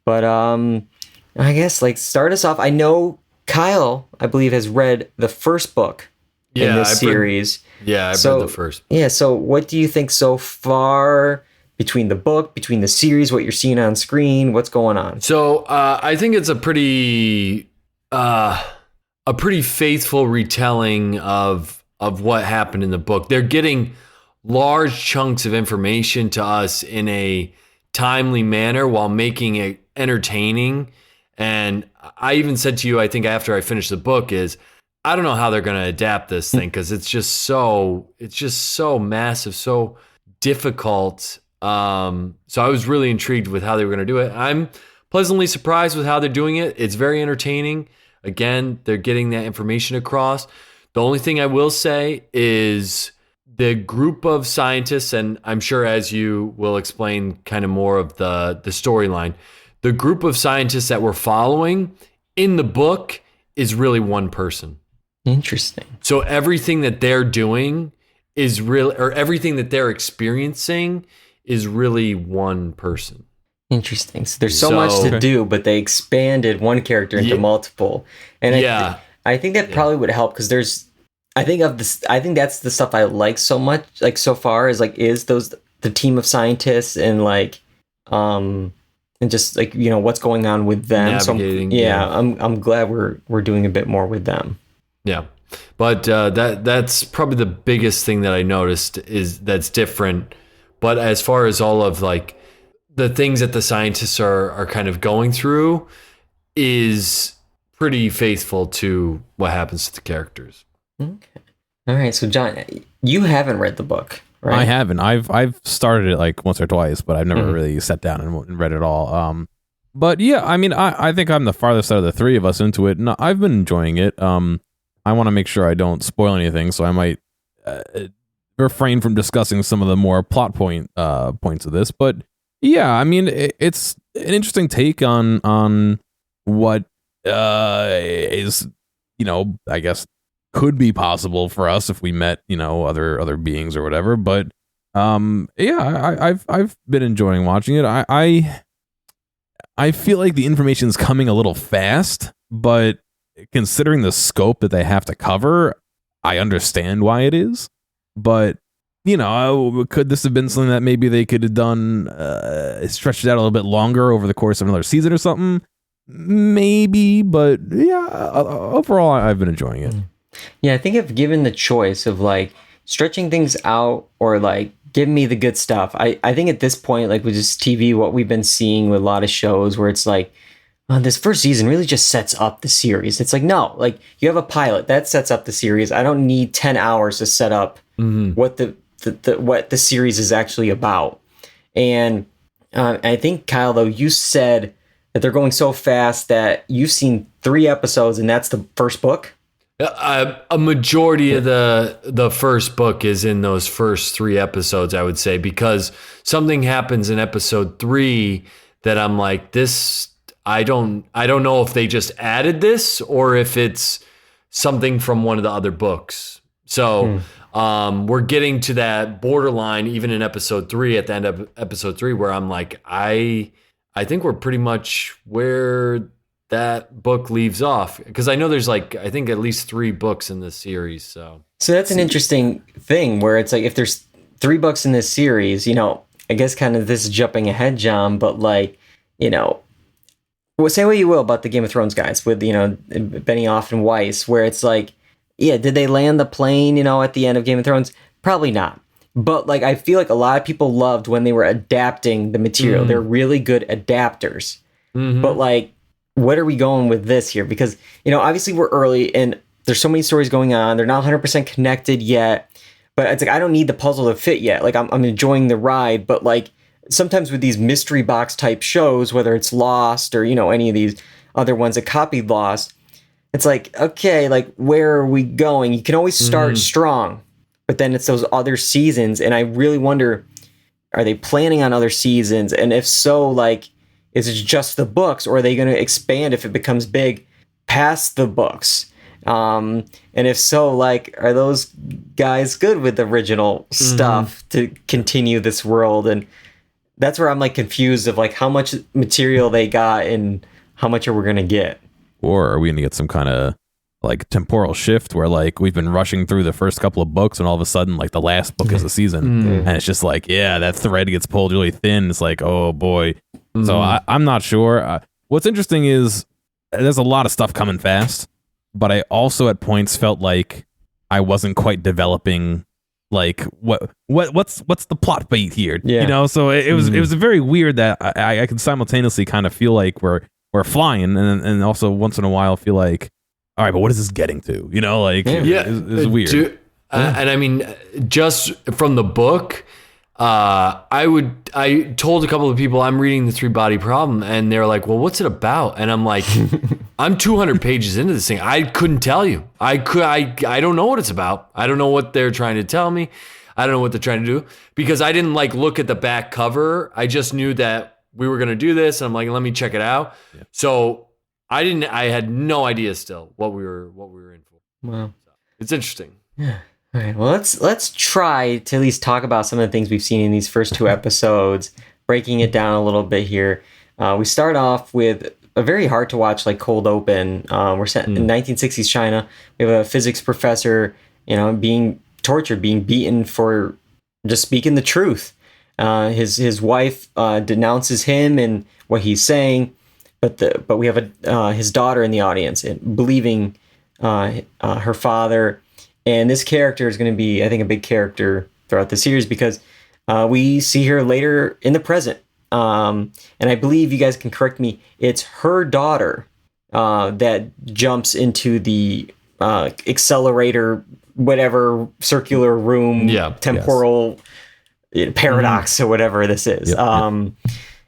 [SPEAKER 2] But I guess like start us off. I know Kyle, I believe, has read the first book in this series.
[SPEAKER 4] I've read the first.
[SPEAKER 2] Yeah, so what do you think so far between the book, between the series, what you're seeing on screen, what's going on?
[SPEAKER 4] So I think it's a pretty faithful retelling of what happened in the book. They're getting large chunks of information to us in a timely manner while making it entertaining. And I even said to you, I think after I finished the book, is I don't know how they're going to adapt this thing, because it's just so massive, so difficult. So I was really intrigued with how they were going to do it. I'm pleasantly surprised with how they're doing it. It's very entertaining. Again, they're getting that information across. The only thing I will say is the group of scientists, and I'm sure as you will explain kind of more of the storyline, the group of scientists that we're following in the book is really one person.
[SPEAKER 2] Interesting.
[SPEAKER 4] So everything that they're doing is really, or everything that they're experiencing is really one person.
[SPEAKER 2] Interesting. So there's so much to do, but they expanded one character into multiple. And I think that probably would help, because I think that's the stuff I like so much, like so far, is the team of scientists and and just like, what's going on with them.
[SPEAKER 4] Navigating,
[SPEAKER 2] I'm glad we're doing a bit more with them.
[SPEAKER 4] Yeah. But that's probably the biggest thing that I noticed is that's different. But as far as all of like the things that the scientists are kind of going through is pretty faithful to what happens to the characters.
[SPEAKER 2] Okay. All right. So John, you haven't read the book, right?
[SPEAKER 3] I haven't. I've started it like once or twice, but I've never really sat down and read it all. But yeah, I mean, I think I'm the farthest out of the 3 of us into it, and I've been enjoying it. I want to make sure I don't spoil anything, so I might refrain from discussing some of the more plot points of this. But yeah, I mean, it's an interesting take on what is, I guess could be possible for us if we met, other beings or whatever. But yeah, I've been enjoying watching it. I feel like the information is coming a little fast, but considering the scope that they have to cover, I understand why it is. But, could this have been something that maybe they could have done, stretched it out a little bit longer over the course of another season or something? Maybe, but yeah, overall, I've been enjoying it.
[SPEAKER 2] Yeah, I think if given the choice of like stretching things out or like give me the good stuff, I think at this point, like with just TV, what we've been seeing with a lot of shows where it's like, this first season really just sets up the series. It's like, no, like you have a pilot that sets up the series. I don't need 10 hours to set up what the series is actually about. And I think, Kyle, though, you said that they're going so fast that you've seen 3 episodes and that's the first book.
[SPEAKER 4] A majority of the first book is in those first 3 episodes, I would say, because something happens in episode 3 that I'm like, this, I don't know if they just added this or if it's something from one of the other books. So we're getting to that borderline even in episode 3, at the end of episode 3, where I'm like, I think we're pretty much where that book leaves off, because I know there's like, I think at least 3 books in this series. So
[SPEAKER 2] that's an interesting thing where it's like, if there's 3 books in this series, I guess kind of this is jumping ahead, John, but like, well, say what you will about the Game of Thrones guys with, Benioff and Weiss, where it's like, yeah, did they land the plane, at the end of Game of Thrones? Probably not. But like, I feel like a lot of people loved when they were adapting the material. They're really good adapters. But like, what are we going with this here? Because, obviously we're early and there's so many stories going on. They're not 100% connected yet. But it's like, I don't need the puzzle to fit yet. Like, I'm enjoying the ride. But like, sometimes with these mystery box type shows, whether it's Lost or, any of these other ones that copied Lost, it's like, okay, like, where are we going? You can always start strong, but then it's those other seasons. And I really wonder, are they planning on other seasons? And if so, like, is it just the books, or are they going to expand if it becomes big past the books? And if so, like, are those guys good with the original stuff to continue this world? And that's where I'm like confused of like how much material they got and how much are we going to get?
[SPEAKER 3] Or are we going to get some kind of like temporal shift where like we've been rushing through the first couple of books and all of a sudden like the last book is the season and it's just like, yeah, that thread gets pulled really thin. It's like, oh boy. So I'm not sure. What's interesting is there's a lot of stuff coming fast, but I also at points felt like I wasn't quite developing like what's the plot beat here, so it was very weird that I could simultaneously kind of feel like we're flying and also once in a while feel like, all right, but what is this getting to, it's weird.
[SPEAKER 4] And I mean, just from the book, I told a couple of people I'm reading the 3-Body Problem, and they're like, well, what's it about? And I'm like, I'm 200 pages into this thing. I couldn't tell you. I don't know what it's about. I don't know what they're trying to tell me. I don't know what they're trying to do, because I didn't like look at the back cover. I just knew that we were going to do this. And I'm like, let me check it out. Yeah. So I had no idea still what we were in for.
[SPEAKER 2] Wow.
[SPEAKER 4] So it's interesting.
[SPEAKER 2] Yeah. All right. Well, let's try to at least talk about some of the things we've seen in these first 2 episodes, breaking it down a little bit here. We start off with a very hard to watch, like, cold open. We're set in 1960s China. We have a physics professor, being tortured, being beaten for just speaking the truth. His wife denounces him and what he's saying, but we have his daughter in the audience and believing her father. And this character is going to be, I think, a big character throughout the series because we see her later in the present. And I believe, you guys can correct me, it's her daughter that jumps into the accelerator, whatever, circular room, temporal paradox or whatever this is.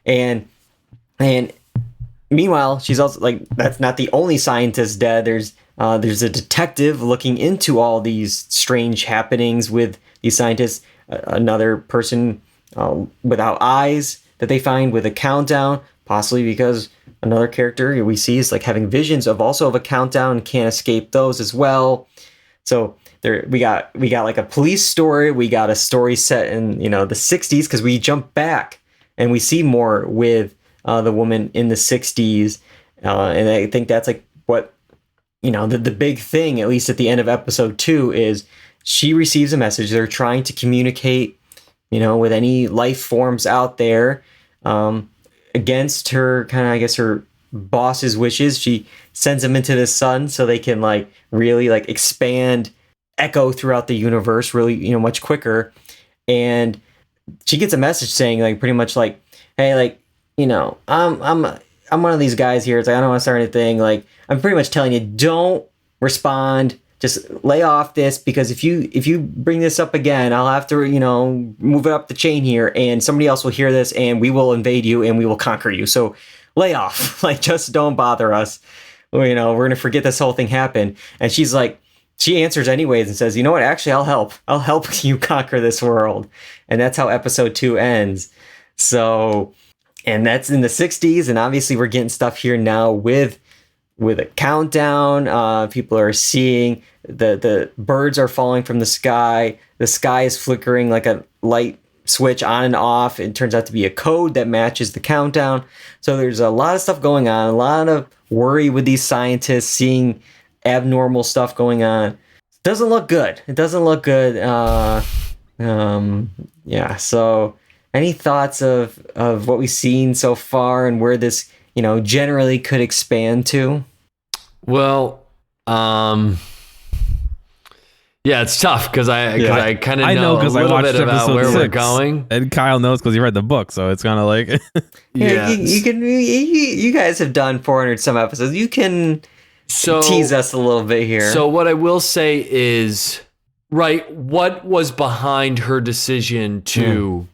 [SPEAKER 2] And meanwhile, she's also like, that's not the only scientist dead. There's a detective looking into all these strange happenings with these scientists. Another person without eyes that they find with a countdown, possibly because another character we see is like having visions of a countdown and can't escape those as well. So there we got like a police story. We got a story set in the 60s, because we jump back and we see more with the woman in the 60s, and I think that's like what the big thing, at least at the end of episode 2, is she receives a message. They're trying to communicate, with any life forms out there, against her kind of, I guess, her boss's wishes. She sends them into the sun so they can really expand, echo throughout the universe really, much quicker. And she gets a message saying pretty much hey, I'm one of these guys here. It's I don't want to start anything. I'm pretty much telling you, don't respond. Just lay off this, because if you bring this up again, I'll have to, move it up the chain here, and somebody else will hear this, and we will invade you, and we will conquer you. So lay off. Just don't bother us. We're gonna forget this whole thing happened. And she's she answers anyways and says, you know what? Actually, I'll help. I'll help you conquer this world. And that's how episode 2 ends. So. And that's in the 60s, and obviously we're getting stuff here now with a countdown. People are seeing the birds are falling from the sky. The sky is flickering like a light switch on and off. It turns out to be a code that matches the countdown. So there's a lot of stuff going on, a lot of worry with these scientists seeing abnormal stuff going on. Doesn't look good. It doesn't look good. Yeah, so... Any thoughts of what we've seen so far and where this, generally could expand to?
[SPEAKER 4] Well, yeah, it's tough because I kind of know a little bit about where we're going,
[SPEAKER 3] and Kyle knows because he read the book, so it's kind of
[SPEAKER 2] yeah. You guys have done 400 some episodes. You can tease us a little bit here.
[SPEAKER 4] So what I will say is, what was behind her decision to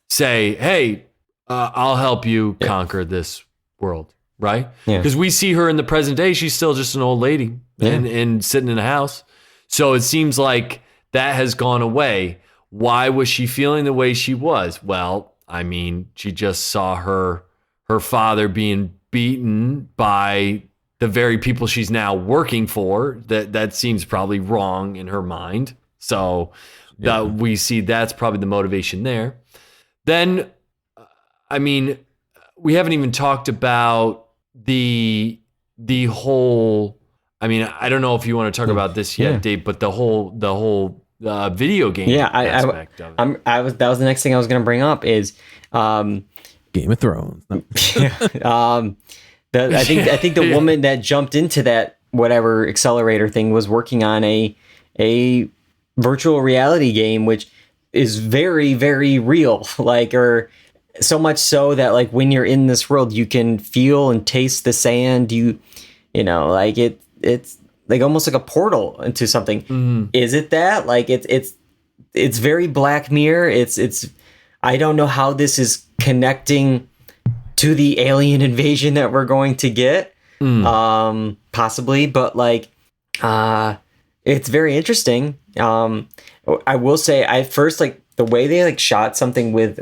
[SPEAKER 4] say, hey, I'll help you conquer this world, right? Because we see her in the present day, she's still just an old lady and sitting in a house. So it seems like that has gone away. Why was she feeling the way she was? Well, I mean, she just saw her father being beaten by the very people she's now working for. That seems probably wrong in her mind. So we see that's probably the motivation there. Then, I mean, we haven't even talked about the whole. I mean, I don't know if you want to talk about this yet, Dave, but the whole video game aspect of it.
[SPEAKER 2] That was the next thing I was going to bring up is
[SPEAKER 3] Game of Thrones. No.
[SPEAKER 2] I think the woman that jumped into that whatever accelerator thing was working on a virtual reality game, which is very, very real, or so much so that when you're in this world, you can feel and taste the sand. It's almost like a portal into something. Is it that? It's very Black Mirror. It's I don't know how this is connecting to the alien invasion that we're going to get. Possibly, but it's very interesting. I will say, I first the way they shot something with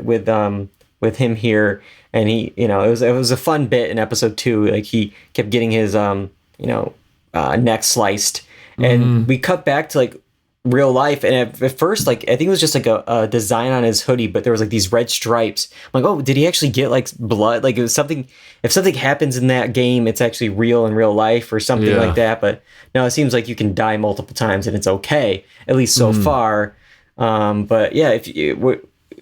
[SPEAKER 2] him here, and he, it was a fun bit in episode 2. He kept getting his neck sliced, and we cut back to real life, and at first I think it was just a design on his hoodie, but there was these red stripes. I'm oh, did he actually get blood? It was something. If something happens in that game, it's actually real in real life or something like that. But no, it seems like you can die multiple times and it's okay, at least so far. But yeah, if you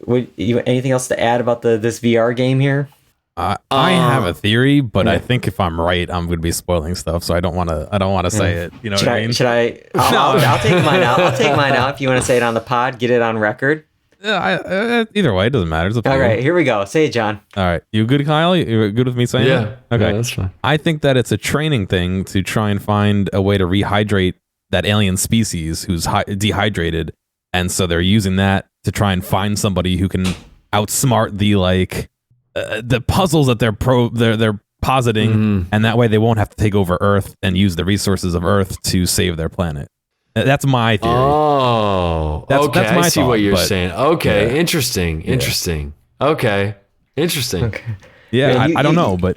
[SPEAKER 2] would you anything else to add about this VR game here?
[SPEAKER 3] I have a theory, but I think if I'm right, I'm going to be spoiling stuff, so I don't want to say it. You know what I mean?
[SPEAKER 2] Should I? I'll take mine out. I'll take mine out if you want to say it on the pod. Get it on record.
[SPEAKER 3] Either way, it doesn't matter.
[SPEAKER 2] All right, here we go. Say it, John.
[SPEAKER 3] All right, you good, Kyle? You good with me saying that? Okay,
[SPEAKER 4] yeah, that's fine.
[SPEAKER 3] I think that it's a training thing to try and find a way to rehydrate that alien species who's dehydrated, and so they're using that to try and find somebody who can outsmart the puzzles that they're positing, and that way they won't have to take over Earth and use the resources of Earth to save their planet. That's my theory.
[SPEAKER 4] Oh,
[SPEAKER 3] that's
[SPEAKER 4] okay.
[SPEAKER 3] my
[SPEAKER 4] I see
[SPEAKER 3] thought,
[SPEAKER 4] what you're
[SPEAKER 3] but,
[SPEAKER 4] saying. Okay,
[SPEAKER 3] yeah.
[SPEAKER 4] Interesting. Okay, interesting.
[SPEAKER 2] Okay.
[SPEAKER 3] Yeah, I don't know, but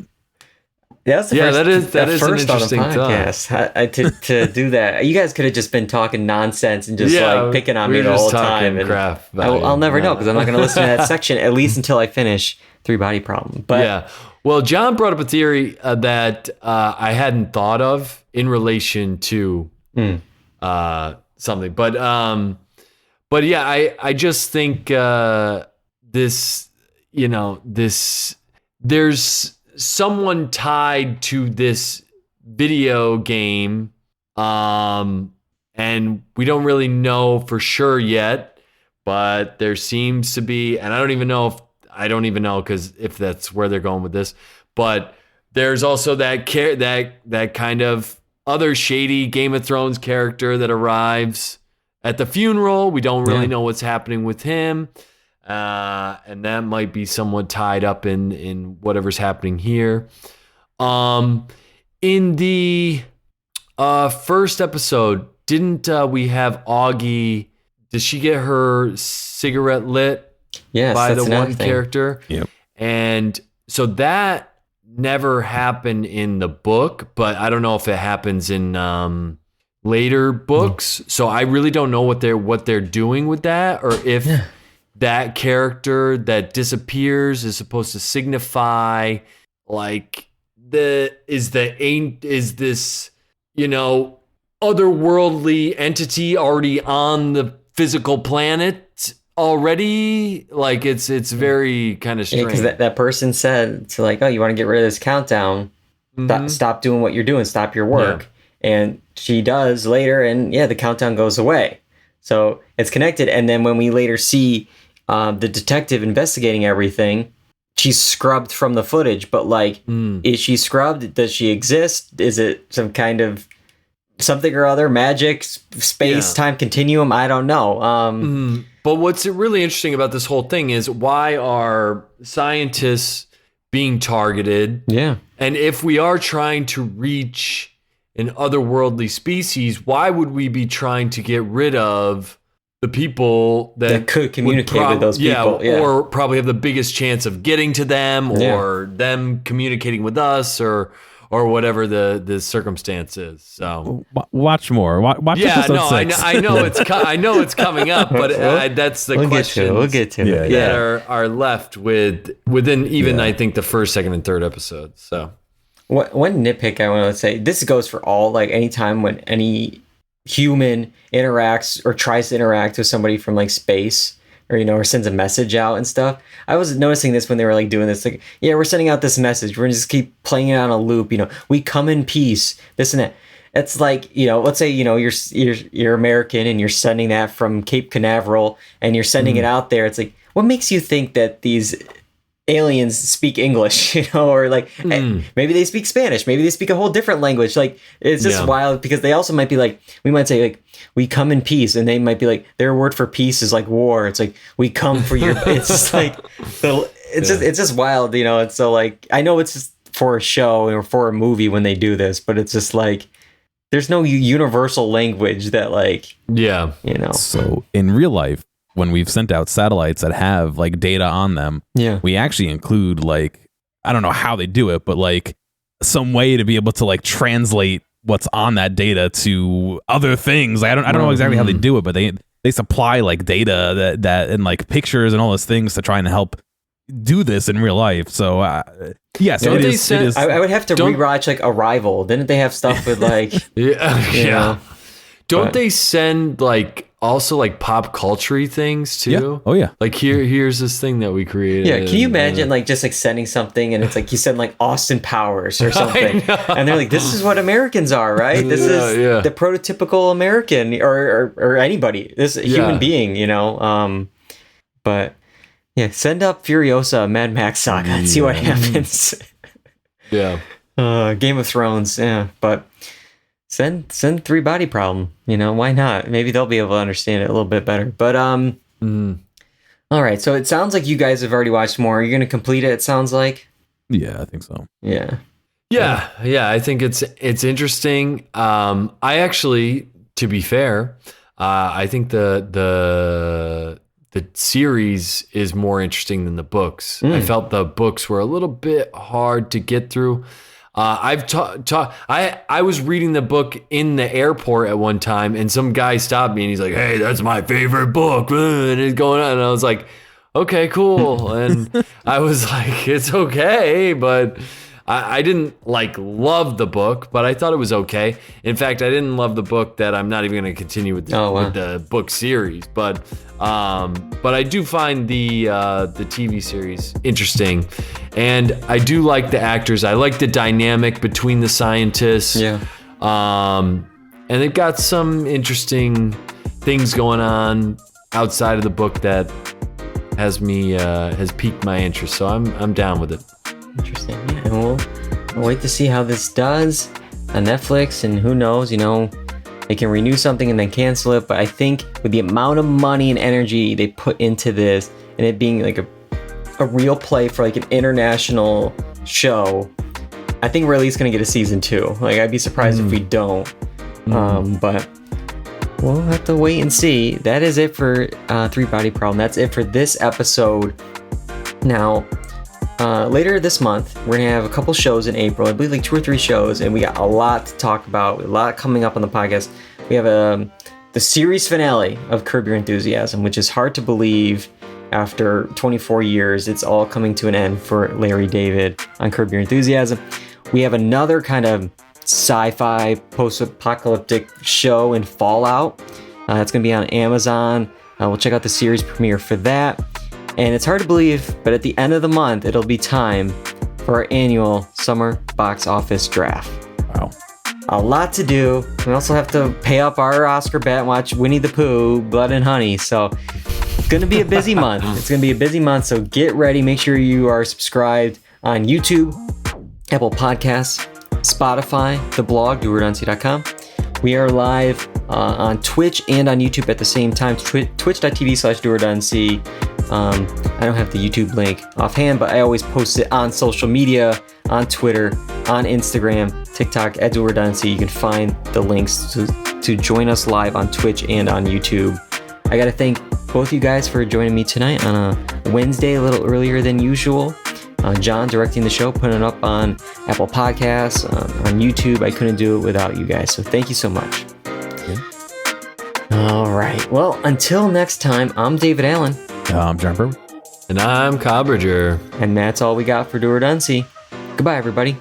[SPEAKER 2] that's the first,
[SPEAKER 4] that is
[SPEAKER 2] first
[SPEAKER 4] an interesting
[SPEAKER 2] on the podcast. To do that. You guys could have just been talking nonsense and just picking on me the whole time. And
[SPEAKER 4] crap
[SPEAKER 2] I'll never know because I'm not going to listen to that section at least until I finish Three body problem. But
[SPEAKER 4] Yeah. Well, John brought up a theory that I hadn't thought of in relation to something, but yeah, I just think this, there's someone tied to this video game, and we don't really know for sure yet, but there seems to be, and I don't even know because if that's where they're going with this, but there's also that kind of other shady Game of Thrones character that arrives at the funeral. We don't really know what's happening with him. And that might be somewhat tied up in whatever's happening here. In the first episode, didn't we have Augie? Did she get her cigarette lit by the one character?
[SPEAKER 3] Yep.
[SPEAKER 4] And so that never happened in the book, but I don't know if it happens in later books. So I really don't know what they're doing with that, or if that character that disappears is supposed to signify like is this otherworldly entity already on the physical planet already? Like it's very kind of strange.
[SPEAKER 2] Because that person said to like, oh, you want to get rid of this countdown? Stop doing what you're doing. Stop your work. And she does later, and the countdown goes away. So it's connected. And then when we later see the detective investigating everything, she's scrubbed from the footage. But like, is she scrubbed? Does she exist? Is it some kind of something or other, magic, space, time continuum? I don't know.
[SPEAKER 4] But what's really interesting about this whole thing is, why are scientists being targeted?
[SPEAKER 2] Yeah.
[SPEAKER 4] And if we are trying to reach an otherworldly species, why would we be trying to get rid of the people that
[SPEAKER 2] could communicate with those people?
[SPEAKER 4] Or probably have the biggest chance of getting to them, or them communicating with us, or whatever the circumstance is. So
[SPEAKER 3] watch more. Watch episode 6.
[SPEAKER 4] I know it's coming up, but that's the question.
[SPEAKER 2] We'll get to it.
[SPEAKER 4] That are left within even I think the first, second, and third episodes. So
[SPEAKER 2] one nitpick I want to say, this goes for all, like anytime when any human interacts or tries to interact with somebody from like space, or or sends a message out and stuff. I was noticing this when they were like doing this, like, we're sending out this message, we're gonna just keep playing it on a loop, we come in peace, this and that. It's like, let's say, you're American and you're sending that from Cape Canaveral and you're sending it out there. It's like, what makes you think that these aliens speak English, or like maybe they speak Spanish, maybe they speak a whole different language. Like, it's just wild, because they also might be like, we might say like, we come in peace, and they might be like, their word for peace is like war. It's like, we come for your it's just like it's just wild, And so like, I know it's just for a show or for a movie when they do this, but it's just like, there's no universal language that like
[SPEAKER 3] So in real life, when we've sent out satellites that have like data on them, we actually include like, I don't know how they do it, but like some way to be able to like translate what's on that data to other things. Like, I don't know exactly how they do it, but they supply like data that and like pictures and all those things to try and help do this in real life. So so it is.
[SPEAKER 2] I would have to rewatch like Arrival. Didn't they have stuff with like
[SPEAKER 4] Don't they send like also like pop culture things too?
[SPEAKER 3] Yeah. Oh yeah.
[SPEAKER 4] Like here's this thing that we created.
[SPEAKER 2] Yeah. Can you imagine like just like sending something, and it's like you send like Austin Powers or something, and they're like, this is what Americans are, right? This is the prototypical American or anybody, this human being, but send up Furiosa, Mad Max Saga, and see what happens. Game of Thrones. But Send Three Body Problem. Why not? Maybe they'll be able to understand it a little bit better. But all right. So it sounds like you guys have already watched more. Are you going to complete it? It sounds like.
[SPEAKER 3] Yeah, I think so.
[SPEAKER 2] Yeah.
[SPEAKER 4] I think it's interesting. I actually, to be fair, I think the series is more interesting than the books. I felt the books were a little bit hard to get through. I was reading the book in the airport at one time, and some guy stopped me and he's like, "Hey, that's my favorite book," and it's going on, and I was like, okay, cool. And I was like, it's okay, but I didn't like love the book, but I thought it was okay. In fact, I didn't love the book that I'm not even going to continue with with the book series. But I do find the TV series interesting, and I do like the actors. I like the dynamic between the scientists.
[SPEAKER 2] Yeah.
[SPEAKER 4] And they've got some interesting things going on outside of the book that has piqued my interest. So I'm down with it.
[SPEAKER 2] Interesting. Yeah, and we'll wait to see how this does on Netflix, and who knows, they can renew something and then cancel it. But I think with the amount of money and energy they put into this, and it being like a real play for like an international show, I think we're at least gonna get a season 2. Like, I'd be surprised if we don't. But we'll have to wait and see. That is it for Three Body Problem. That's it for this episode. Now, later this month, we're gonna have a couple shows in April. I believe like 2 or 3 shows, and we got a lot to talk about. A lot coming up on the podcast. We have the series finale of Curb Your Enthusiasm, which is hard to believe. After 24 years, it's all coming to an end for Larry David on Curb Your Enthusiasm. We have another kind of sci-fi post-apocalyptic show in Fallout. It's going to be on Amazon. We'll check out the series premiere for that. And it's hard to believe, but at the end of the month, it'll be time for our annual summer box office draft.
[SPEAKER 3] Wow.
[SPEAKER 2] A lot to do. We also have to pay up our Oscar bet and watch Winnie the Pooh, Blood and Honey. So it's going to be a busy month. So get ready. Make sure you are subscribed on YouTube, Apple Podcasts, Spotify, the blog, doordoncy.com. We are live on Twitch and on YouTube at the same time. Twitch.tv/doordoncy. I don't have the YouTube link offhand, but I always post it on social media, on Twitter, on Instagram, TikTok, at doordoncy. You can find the links to join us live on Twitch and on YouTube. I got to thank both you guys for joining me tonight on a Wednesday, a little earlier than usual. John directing the show, putting it up on Apple Podcasts, on YouTube. I couldn't do it without you guys, so thank you so much.
[SPEAKER 3] Yeah.
[SPEAKER 2] All right. Well, until next time, I'm David Allen.
[SPEAKER 3] I'm John Berman.
[SPEAKER 4] And I'm Cobridger.
[SPEAKER 2] And that's all we got for Do or Duncy. Goodbye, everybody.